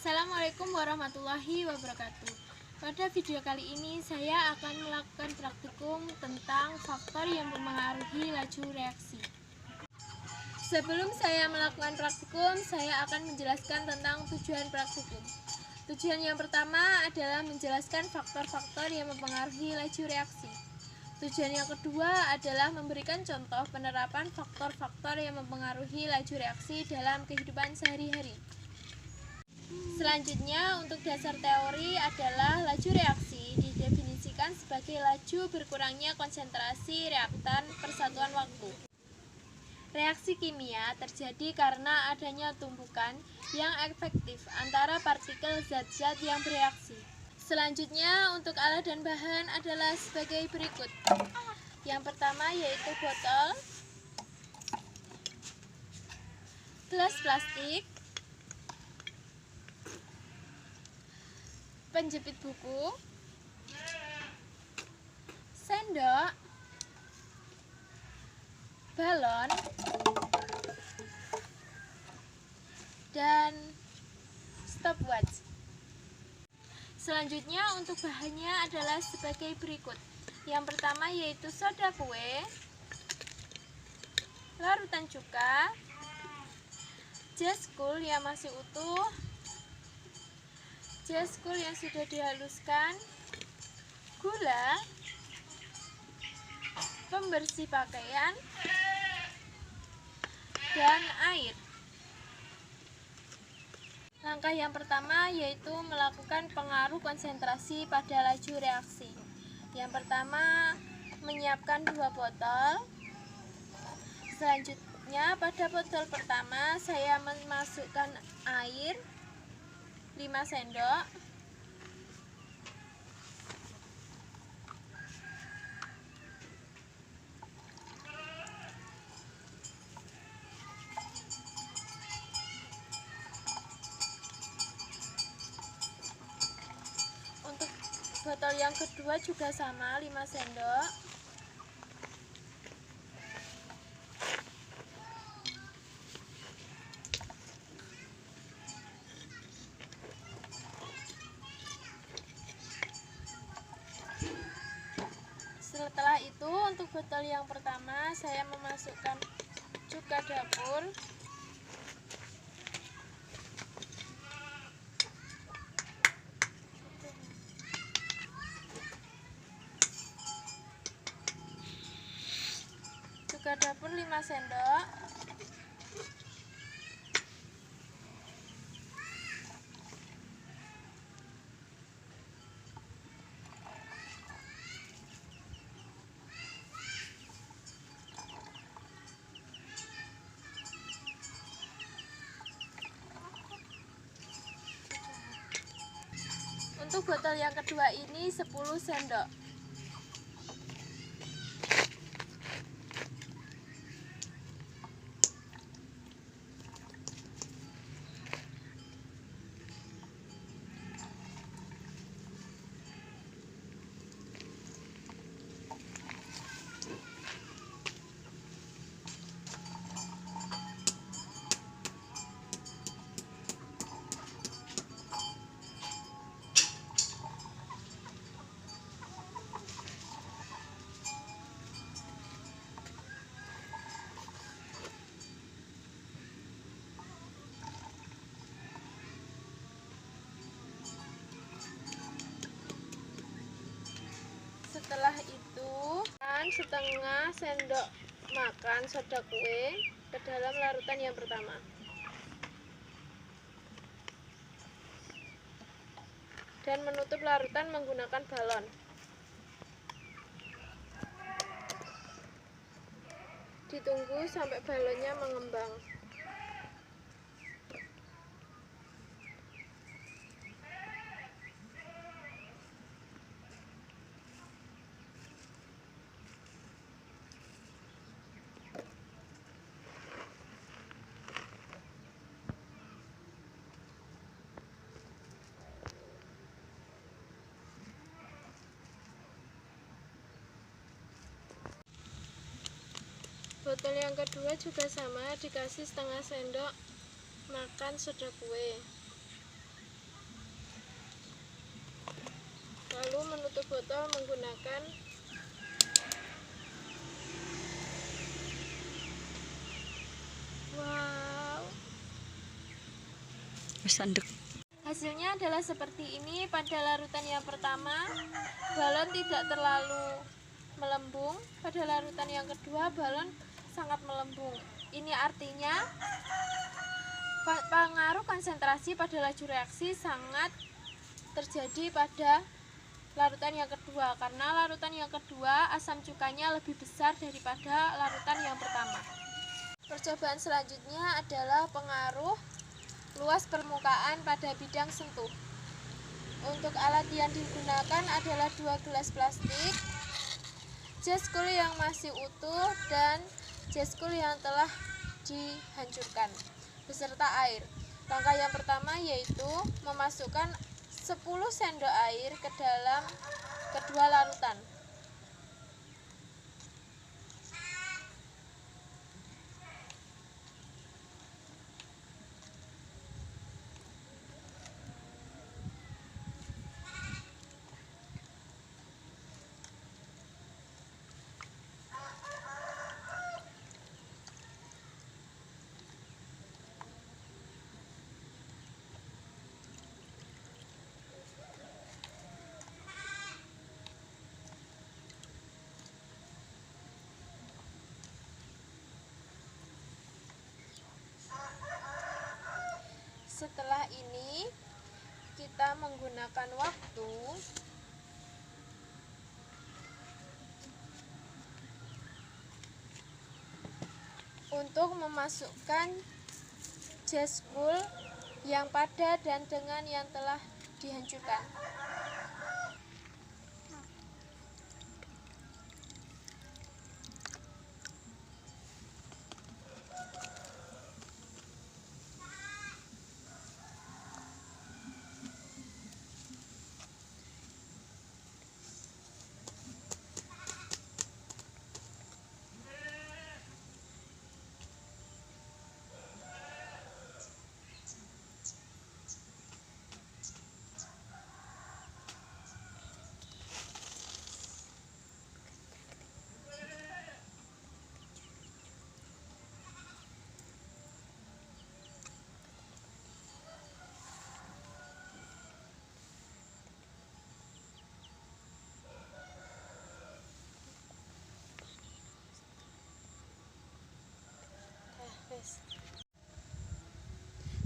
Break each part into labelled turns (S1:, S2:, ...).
S1: Assalamualaikum warahmatullahi wabarakatuh. Pada video kali ini saya akan melakukan praktikum tentang faktor yang mempengaruhi laju reaksi. Sebelum saya melakukan praktikum, saya akan menjelaskan tentang tujuan praktikum. Tujuan yang pertama adalah menjelaskan faktor-faktor yang mempengaruhi laju reaksi. Tujuan yang kedua adalah memberikan contoh penerapan faktor-faktor yang mempengaruhi laju reaksi dalam kehidupan sehari-hari. Selanjutnya, untuk dasar teori adalah laju reaksi didefinisikan sebagai laju berkurangnya konsentrasi reaktan persatuan waktu. Reaksi kimia terjadi karena adanya tumpukan yang efektif antara partikel zat-zat yang bereaksi. Selanjutnya, untuk alat dan bahan adalah sebagai berikut. Yang pertama yaitu botol, gelas plastik, penjepit buku, sendok, balon, dan stopwatch. Selanjutnya untuk bahannya adalah sebagai berikut. Yang pertama yaitu soda kue, larutan cuka, jaskul yang masih utuh, jaskul yang sudah dihaluskan, gula, pembersih pakaian, dan air. Langkah yang pertama yaitu melakukan pengaruh konsentrasi pada laju reaksi. Yang pertama, menyiapkan 2 botol. Selanjutnya, pada botol pertama saya memasukkan air 5 sendok. Untuk botol yang kedua juga sama, 5 sendok. Setelah itu, untuk botol yang pertama saya memasukkan cuka dapur, cuka dapur 5 sendok. Untuk botol yang kedua ini 10 sendok. Setelah itu, setengah sendok makan soda kue ke dalam larutan yang pertama. Dan menutup larutan menggunakan balon. Ditunggu sampai balonnya mengembang. Botol yang kedua juga sama, dikasih setengah sendok makan soda kue. botol menggunakan Hasilnya adalah seperti ini. Pada larutan yang pertama, balon tidak terlalu melembung. Pada larutan yang kedua, balon sangat melembung. Ini artinya pengaruh konsentrasi pada laju reaksi sangat terjadi pada larutan yang kedua, karena larutan yang kedua asam cukanya lebih besar daripada larutan yang pertama. Percobaan selanjutnya adalah pengaruh luas permukaan pada bidang sentuh. Untuk alat yang digunakan adalah 2 gelas plastik, jas cool yang masih utuh, dan jas cool yang telah dihancurkan beserta air. Langkah yang pertama yaitu memasukkan 10 sendok air ke dalam kedua larutan. Setelah ini kita menggunakan waktu untuk memasukkan jas cool yang padat dan dengan yang telah dihancurkan.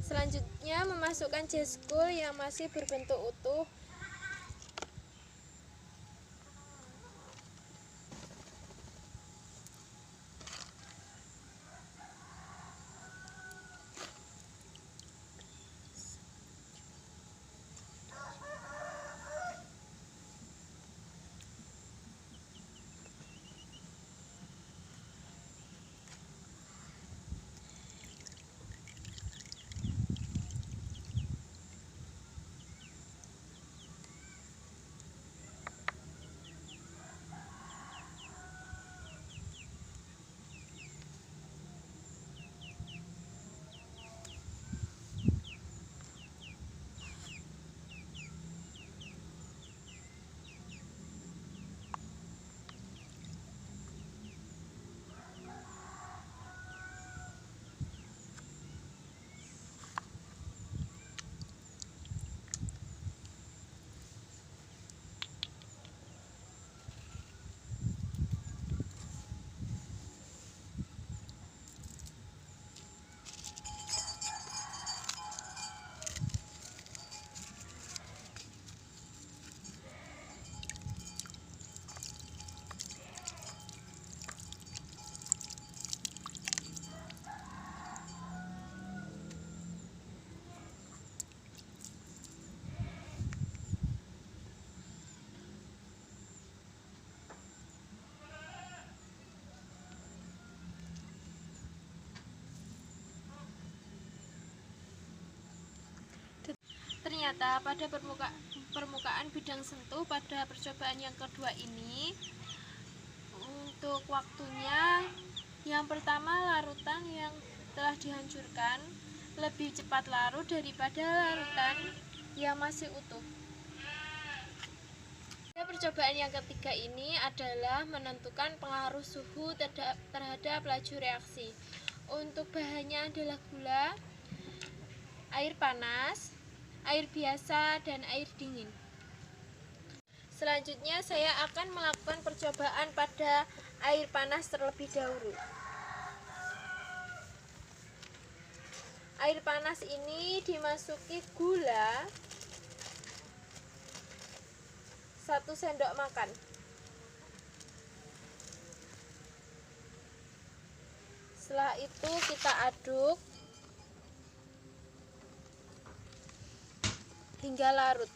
S1: Selanjutnya memasukkan jas cool yang masih berbentuk utuh. Ternyata pada permukaan bidang sentuh pada percobaan yang kedua ini, untuk waktunya yang pertama larutan yang telah dihancurkan lebih cepat larut daripada larutan yang masih utuh. Percobaan yang ketiga ini adalah menentukan pengaruh suhu terhadap laju reaksi. Untuk bahannya adalah gula, air panas, air biasa, dan air dingin. Selanjutnya saya akan melakukan percobaan pada air panas terlebih dahulu. Air panas ini dimasuki gula 1 sendok makan. Setelah itu kita aduk hingga larut.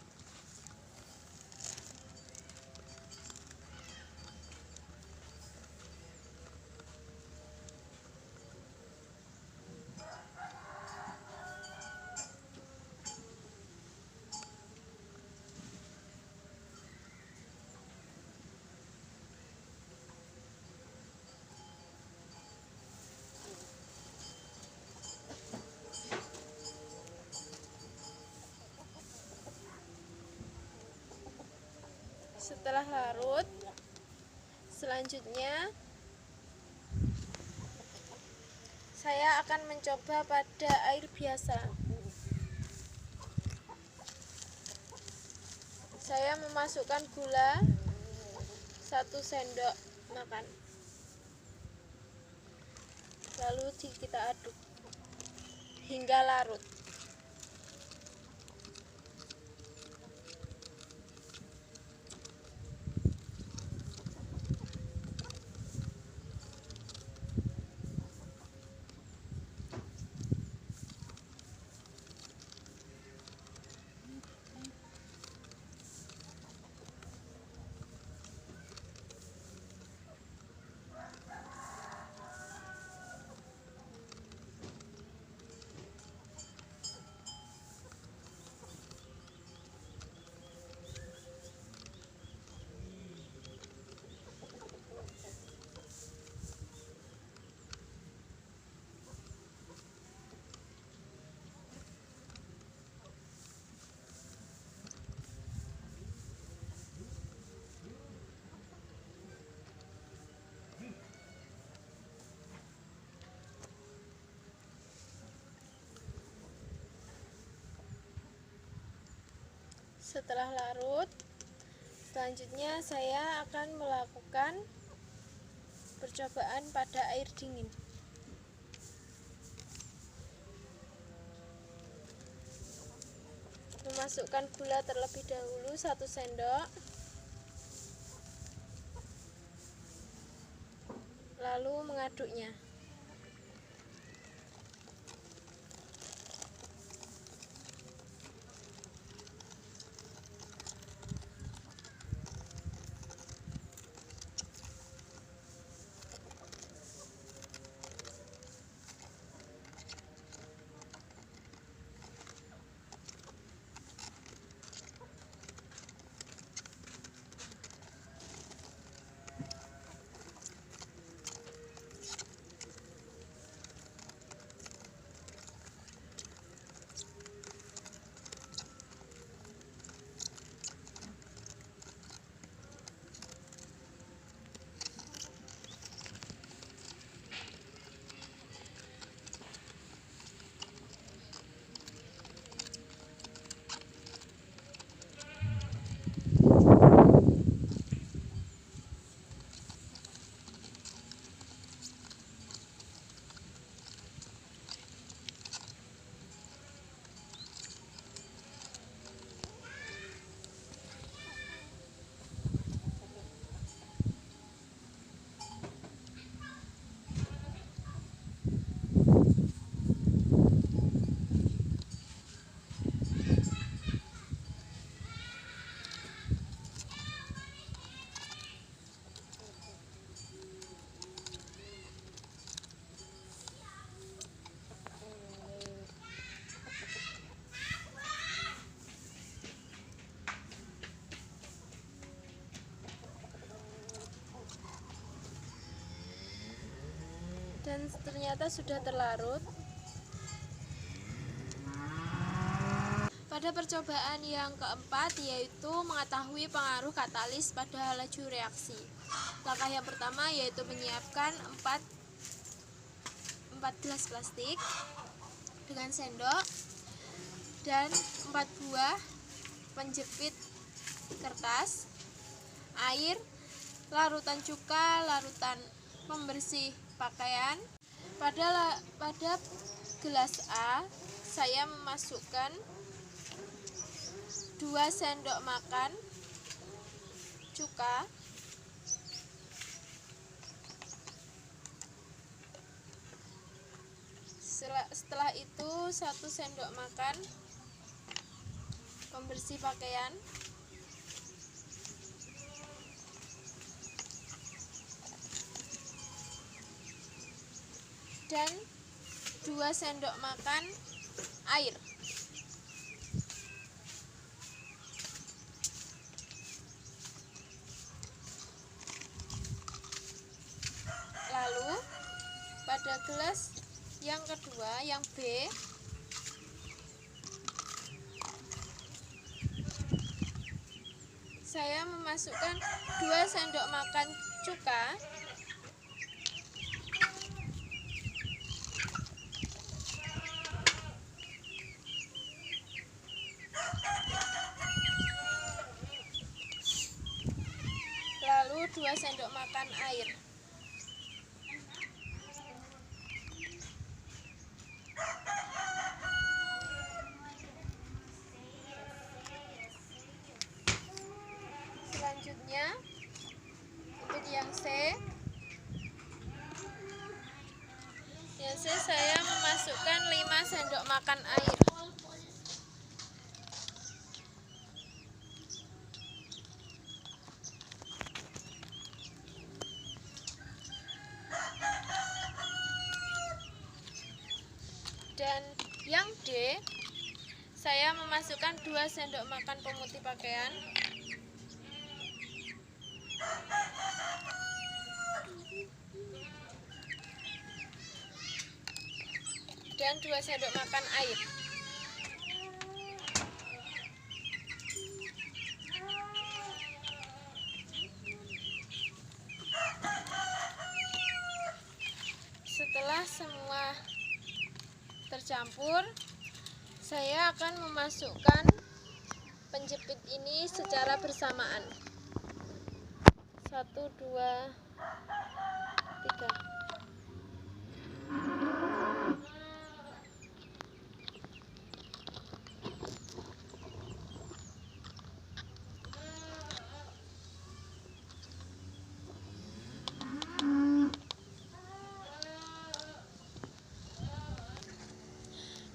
S1: Setelah larut, selanjutnya saya akan mencoba pada air biasa. Saya memasukkan gula 1 sendok makan, lalu kita aduk hingga larut. Setelah larut, selanjutnya saya akan melakukan percobaan pada air dingin. Memasukkan gula terlebih dahulu 1 sendok, lalu mengaduknya. Dan ternyata sudah terlarut. Pada Pada percobaan yang keempat, yaitu mengetahui pengaruh katalis pada laju reaksi. Langkah yang pertama yaitu menyiapkan 4 gelas plastik dengan sendok dan 4 buah penjepit kertas, air, larutan cuka, larutan pembersih pakaian. Pada gelas A, saya memasukkan 2 sendok makan cuka, setelah itu 1 sendok makan pembersih pakaian, dan 2 sendok makan air. Lalu pada gelas yang kedua, yang B, saya memasukkan 2 sendok makan cuka, lalu 2 sendok makan air. Selanjutnya untuk yang C saya memasukkan 5 sendok makan air. Dan yang D, saya memasukkan 2 sendok makan pemutih pakaian, dan 2 sendok makan air. Setelah semua tercampur, saya akan memasukkan penjepit ini secara bersamaan. 1, 2, 3.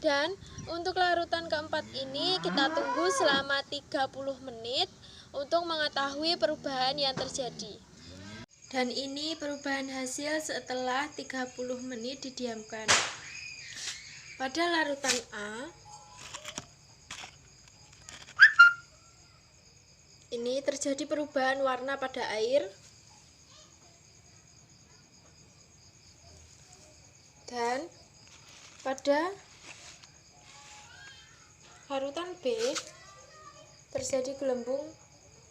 S1: Dan untuk larutan keempat ini kita tunggu selama 30 menit untuk mengetahui perubahan yang terjadi. Dan ini perubahan hasil setelah 30 menit didiamkan. Pada larutan A, ini terjadi perubahan warna pada air. Dan pada larutan B terjadi gelembung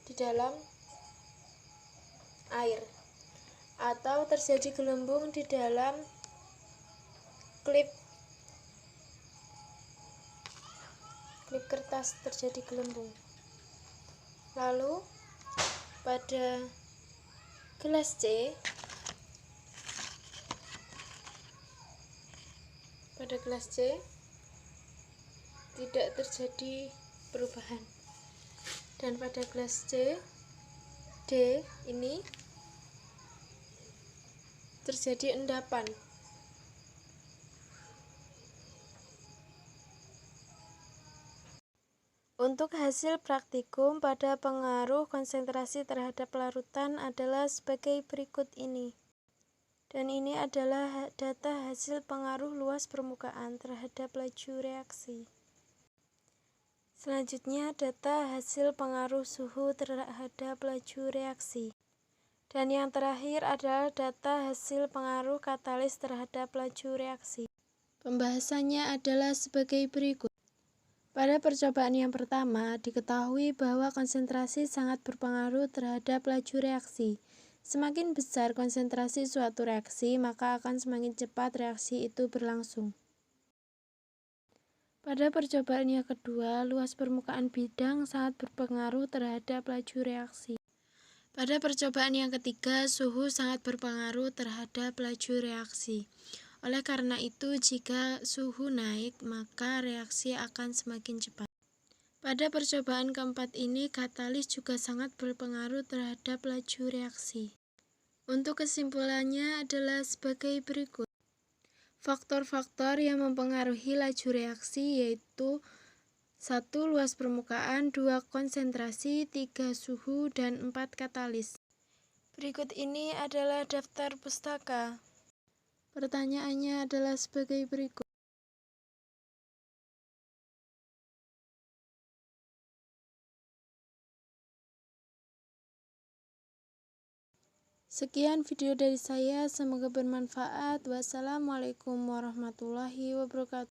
S1: di dalam air atau terjadi gelembung di dalam klip kertas, terjadi gelembung. Lalu pada gelas C, tidak terjadi perubahan, dan pada gelas D ini terjadi endapan. Untuk hasil praktikum pada pengaruh konsentrasi terhadap larutan adalah sebagai berikut ini. Dan ini adalah data hasil pengaruh luas permukaan terhadap laju reaksi. Selanjutnya data hasil pengaruh suhu terhadap laju reaksi. Dan yang terakhir adalah data hasil pengaruh katalis terhadap laju reaksi. Pembahasannya adalah sebagai berikut. Pada percobaan yang pertama, diketahui bahwa konsentrasi sangat berpengaruh terhadap laju reaksi. Semakin besar konsentrasi suatu reaksi, maka akan semakin cepat reaksi itu berlangsung. Pada percobaan yang kedua, luas permukaan bidang sangat berpengaruh terhadap laju reaksi. Pada percobaan yang ketiga, suhu sangat berpengaruh terhadap laju reaksi. Oleh karena itu, jika suhu naik, maka reaksi akan semakin cepat. Pada percobaan keempat ini, katalis juga sangat berpengaruh terhadap laju reaksi. Untuk kesimpulannya adalah sebagai berikut. Faktor-faktor yang mempengaruhi laju reaksi yaitu 1. Luas permukaan, 2. Konsentrasi, 3. Suhu, dan 4. Katalis. Berikut ini adalah daftar pustaka. Pertanyaannya adalah sebagai berikut. Sekian video dari saya, semoga bermanfaat. Wassalamualaikum warahmatullahi wabarakatuh.